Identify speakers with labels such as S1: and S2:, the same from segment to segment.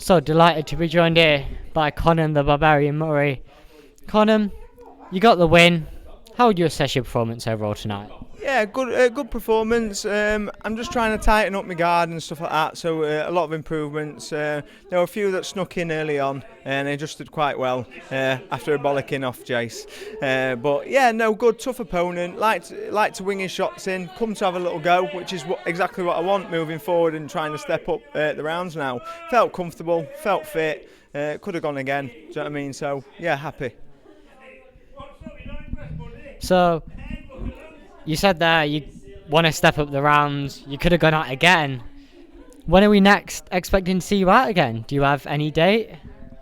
S1: So delighted to be joined here by Connan the Barbarian Murray. Connan, you got the win. How would you assess your performance overall tonight?
S2: Yeah, good performance. I'm just trying to tighten up my guard and stuff like that. So a lot of improvements. There were a few that snuck in early on, and I just did quite well after a bollocking off Jace. But yeah, no, good, tough opponent. Like to wing his shots in. Come to have a little go, which is exactly what I want moving forward and trying to step up the rounds now. Felt comfortable, felt fit. Could have gone again. Do you know what I mean? So yeah, happy.
S1: So, you said there you want to step up the rounds. You could have gone out again. When are we next expecting to see you out again? Do you have any date?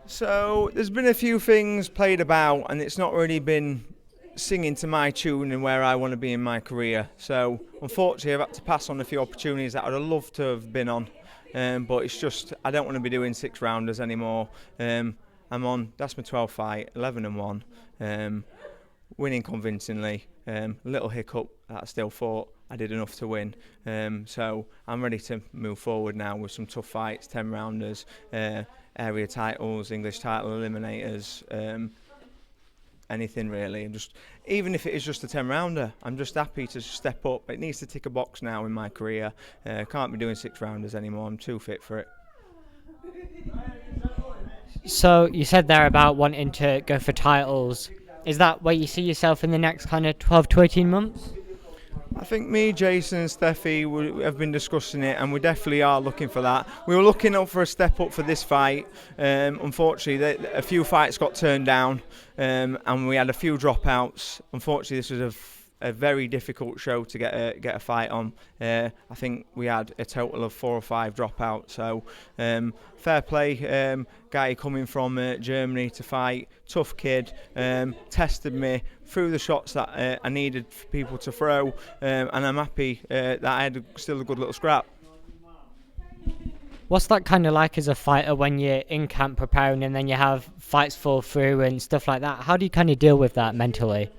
S2: So there's been a few things played about, and it's not really been singing to my tune and where I want to be in my career. So unfortunately, I've had to pass on a few opportunities that I'd have loved to have been on. But it's just I don't want to be doing 6-rounders anymore. I'm on. That's my 12th fight, 11-1. Winning convincingly. A little hiccup that I still thought I did enough to win. So I'm ready to move forward now with some tough fights, 10-rounders, area titles, English title eliminators, anything really. Even if it is just a 10-rounder, I'm just happy to step up. It needs to tick a box now in my career. Can't be doing 6-rounders anymore. I'm too fit for it.
S1: So, you said there about wanting to go for titles. Is that where you see yourself in the next kind of 12 to 18 months?
S2: I think me, Jason and Steffi have been discussing it, and we definitely are looking for that. We were looking up for a step up for this fight. Unfortunately, a few fights got turned down, and we had a few dropouts. Unfortunately, this was a very difficult show to get a fight on. I think we had a total of 4 or 5 dropouts. So fair play, guy coming from Germany to fight, tough kid, tested me, threw the shots that I needed for people to throw, and I'm happy that I had still a good little scrap.
S1: What's that kind of like as a fighter when you're in camp preparing and then you have fights fall through and stuff like that? How do you kind of deal with that mentally?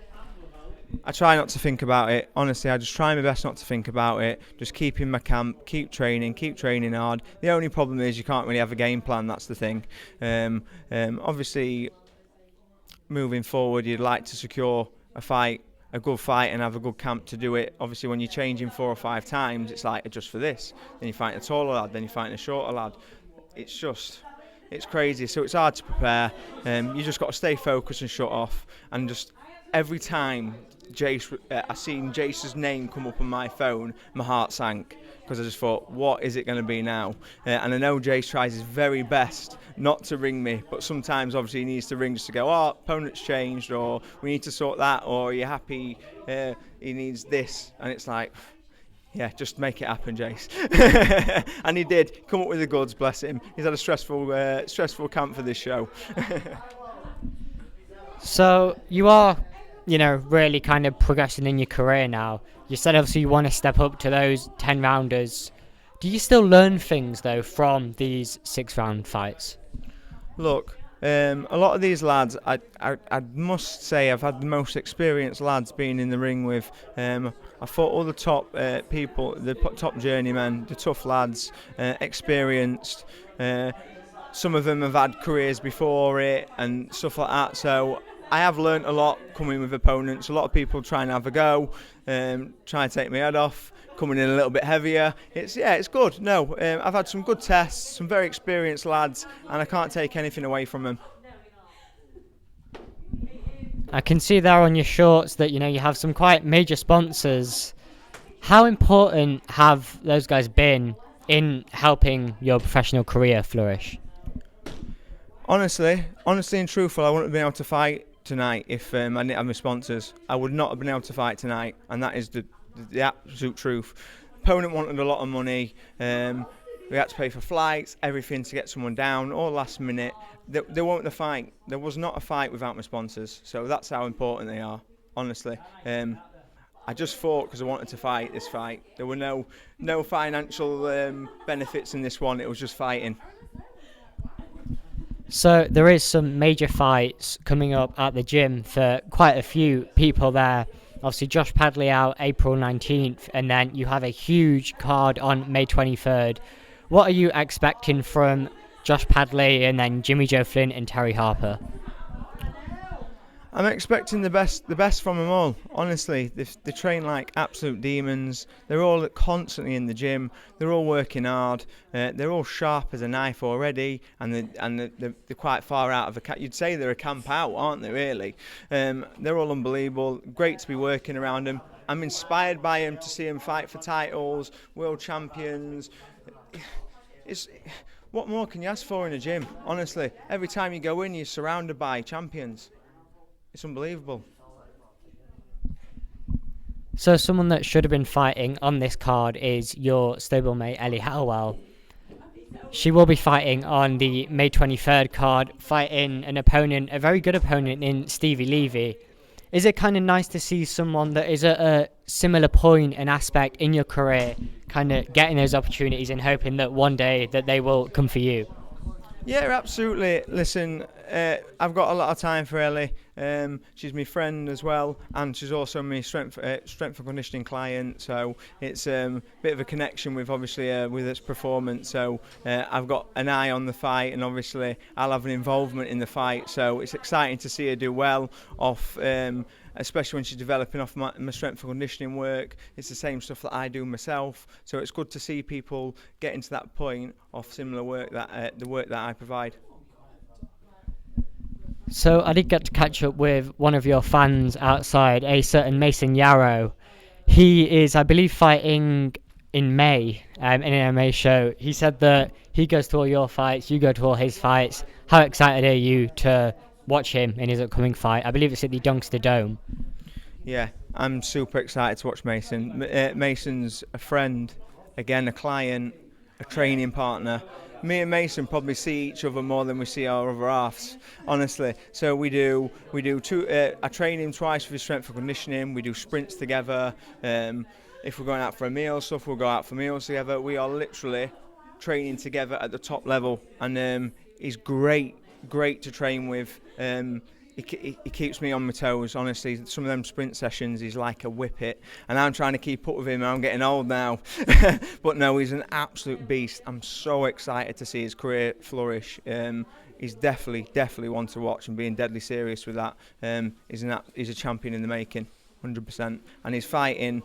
S2: I try not to think about it. Honestly, I just try my best not to think about it. Just keep in my camp, keep training hard. The only problem is you can't really have a game plan, that's the thing. Obviously, moving forward, you'd like to secure a good fight and have a good camp to do it. Obviously, when you're changing 4 or 5 times, it's like just for this. Then you're fighting a taller lad, then you're fighting a shorter lad. It's crazy, so it's hard to prepare. You just got to stay focused and shut off, and just every time I seen Jace's name come up on my phone, my heart sank, because I just thought, what is it going to be now? And I know Jace tries his very best not to ring me, but sometimes obviously he needs to ring just to go, opponent's changed, or we need to sort that, or you're happy he needs this, and it's like, yeah, just make it happen, Jace. And he did come up with the goods, bless him. He's had a stressful camp for this show.
S1: So you are, really kind of progressing in your career now. You said obviously you want to step up to those 10-rounders. Do you still learn things though from these 6-round fights?
S2: Look, a lot of these lads, I must say I've had the most experienced lads being in the ring with. I fought all the top people, the top journeymen, the tough lads, experienced. Some of them have had careers before it and stuff like that. So I have learnt a lot coming with opponents. A lot of people trying to have a go, trying to take my head off, coming in a little bit heavier. It's good. No, I've had some good tests, some very experienced lads, and I can't take anything away from them.
S1: I can see there on your shorts that you have some quite major sponsors. How important have those guys been in helping your professional career flourish?
S2: Honestly and truthful, I wouldn't have been able to fight tonight if I didn't have my sponsors. I would not have been able to fight tonight, and that is the absolute truth. Opponent wanted a lot of money. We had to pay for flights, everything to get someone down, all last minute. They weren't the fight. There was not a fight without my sponsors, so that's how important they are, honestly. I just fought because I wanted to fight this fight. There were no financial benefits in this one, it was just fighting.
S1: So there is some major fights coming up at the gym for quite a few people there. Obviously Josh Padley out April 19th, and then you have a huge card on May 23rd. What are you expecting from Josh Padley, and then Jimmy Joe Flynn and Terry Harper?
S2: I'm expecting the best from them all. Honestly, they train like absolute demons. They're all constantly in the gym. They're all working hard. They're all sharp as a knife already, and they're quite far out of a camp. You'd say they're a camp out, aren't they? Really, they're all unbelievable. Great to be working around them. I'm inspired by them to see them fight for titles, world champions. What more can you ask for in a gym? Honestly, every time you go in, you're surrounded by champions. It's unbelievable.
S1: So someone that should have been fighting on this card is your stablemate Ellie Hallwell. She will be fighting on the May 23rd card, fighting an opponent, a very good opponent in Stevie Levy. Is it kind of nice to see someone that is at a similar point and aspect in your career, kind of getting those opportunities and hoping that one day that they will come for you?
S2: Yeah, absolutely. Listen, I've got a lot of time for Ellie. She's my friend as well, and she's also my strength and conditioning client. So it's a bit of a connection with obviously with its performance. So I've got an eye on the fight, and obviously I'll have an involvement in the fight. So it's exciting to see her do well off. Especially when she's developing off my strength and conditioning work. It's the same stuff that I do myself, so it's good to see people getting to that point of similar work that the work that I provide.
S1: So I did get to catch up with one of your fans outside, a certain Mason Yarrow. He is, I believe, fighting in May in an MMA show. He said that he goes to all your fights, you go to all his fights. How excited are you to watch him in his upcoming fight? I believe it's at the Doncaster Dome.
S2: Yeah, I'm super excited to watch Mason. Mason's a friend, again a client, a training partner. Me and Mason probably see each other more than we see our other halves, honestly. So we do two. I train him twice for his strength and conditioning. We do sprints together. If we're going out for a meal, we'll go out for meals together. We are literally training together at the top level, and he's great to train with. He keeps me on my toes, honestly. Some of them sprint sessions, he's like a whippet, and I'm trying to keep up with him. I'm getting old now. But no, he's an absolute beast. I'm so excited to see his career flourish. He's definitely one to watch, and being deadly serious with that. He's a champion in the making, 100%. And he's fighting,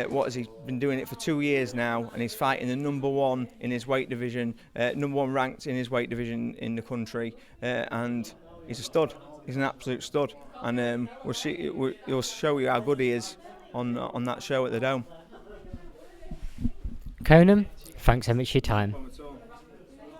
S2: what has he been doing it for 2 years now, and he's fighting the number one in his weight division, number one ranked in his weight division in the country, and he's a stud. He's an absolute stud, and he'll show you how good he is on that show at the Dome.
S1: Connan, thanks so much for your time.